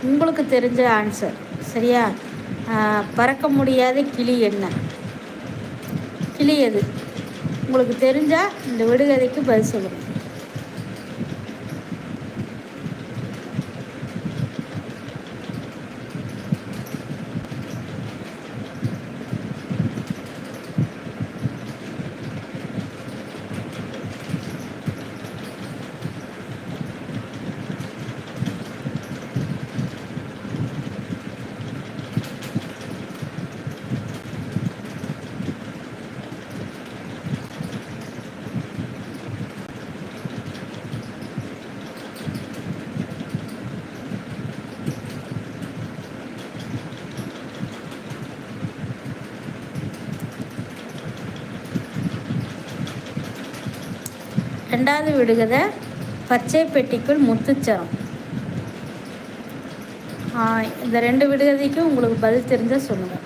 உங்களுக்கு தெரிஞ்ச ஆன்சர். சரியா? பறக்க முடியாத கிளி என்ன? கிளி எது? உங்களுக்கு தெரிஞ்சால் இந்த விடுகதைக்கு பதில் சொல்லுங்கள். ரெண்டாவது விடுகதை, பச்சை பெட்டிக்குள் முத்துச்சரம். இந்த 2 விடுகதைக்கும் உங்களுக்கு பதில் தெரிஞ்சால் சொல்லுங்கள்.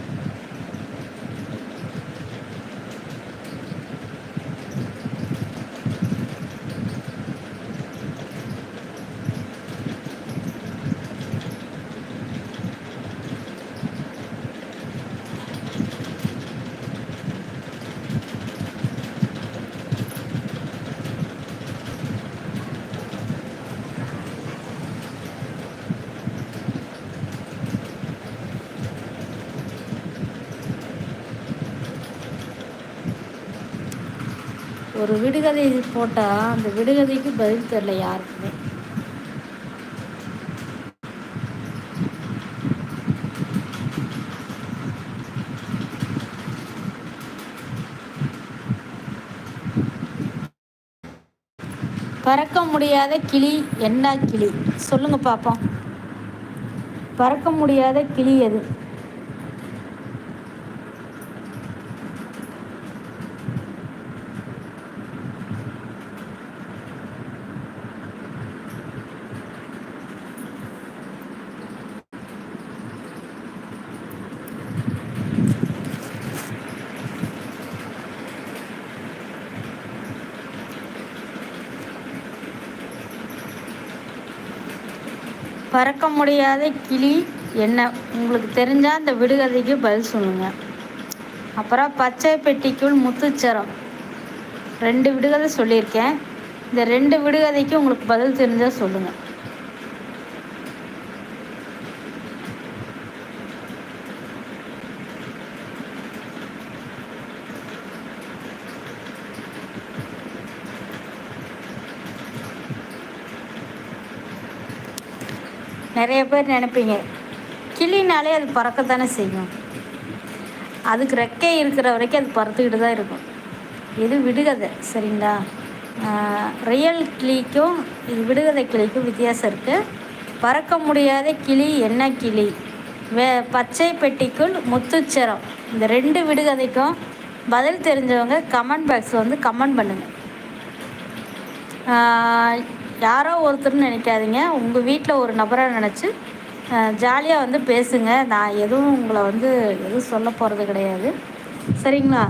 ஒரு விடுகதை போட்டால் அந்த விடுகதைக்கு பதில் தெரியல யாருக்குமே. பறக்க முடியாத கிளி என்ன கிளி? சொல்லுங்க பார்ப்போம். பறக்க முடியாத கிளி எது? பறக்க முடியாத கிளி என்ன? உங்களுக்கு தெரிஞ்சால் அந்த விடுகதைக்கு பதில் சொல்லுங்கள். அப்புறம் பச்சை பெட்டிக்குள் முத்துச்சரம். 2 விடுகதை சொல்லியிருக்கேன். இந்த 2 விடுகதைக்கு உங்களுக்கு பதில் தெரிஞ்சால் சொல்லுங்கள். நிறைய பேர் நினைப்பீங்க, கிளினாலே அது பறக்கத்தானே செய்யும், அதுக்கு ரெக்கை இருக்கிற வரைக்கும் அது பறந்துக்கிட்டு தான் இருக்கும். இது விடுகதை. சரிங்களா? ரியல் கிளிக்கும் இது விடுகதை கிளிக்கும் வித்தியாசம் இருக்குது. பறக்க முடியாத கிளி என்ன கிளி? பச்சை பெட்டிக்குள் முத்துச்சரம். இந்த 2 விடுகதைக்கும் பதில் தெரிஞ்சவங்க கமெண்ட் பாக்ஸில் வந்து கமெண்ட் பண்ணுங்கள். யாரோ ஒருத்தர்னு நினைக்காதீங்க, உங்கள் வீட்டில் ஒரு நபராக நினச்சி ஜாலியாக வந்து பேசுங்க. நான் எதுவும் உங்களை வந்து எதுவும் சொல்ல போகிறது கிடையாது. சரிங்களா?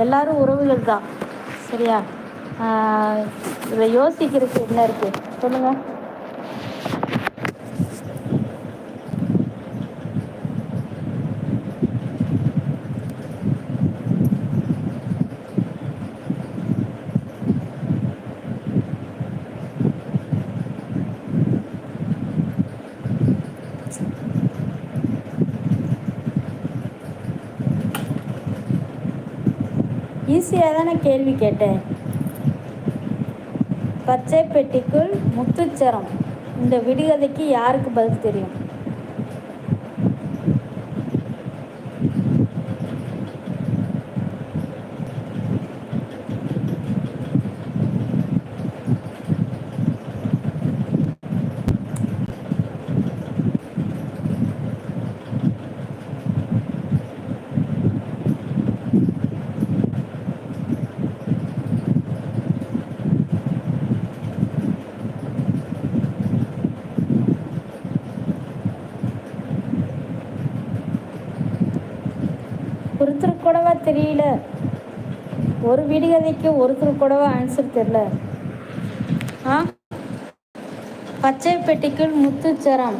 எல்லோரும் உறவுகள் தான். சரியா? இதை யோசிக்கிறதுக்கு என்ன இருக்குது சொல்லுங்கள். ஈஸியாக தானே கேள்வி கேட்டேன். பச்சை பெட்டிக்குள் முத்துச்சரம். இந்த விடுகதைக்கு யாருக்கு பதில் தெரியும்? ஒருத்தருக்கு கூடவா தெரியல? ஒரு விடுகதைக்கு ஒருத்தருக்கு கூடவா ஆன்சர் தெரியல? பச்சை பெட்டிக்குள் முத்துச்சரம்.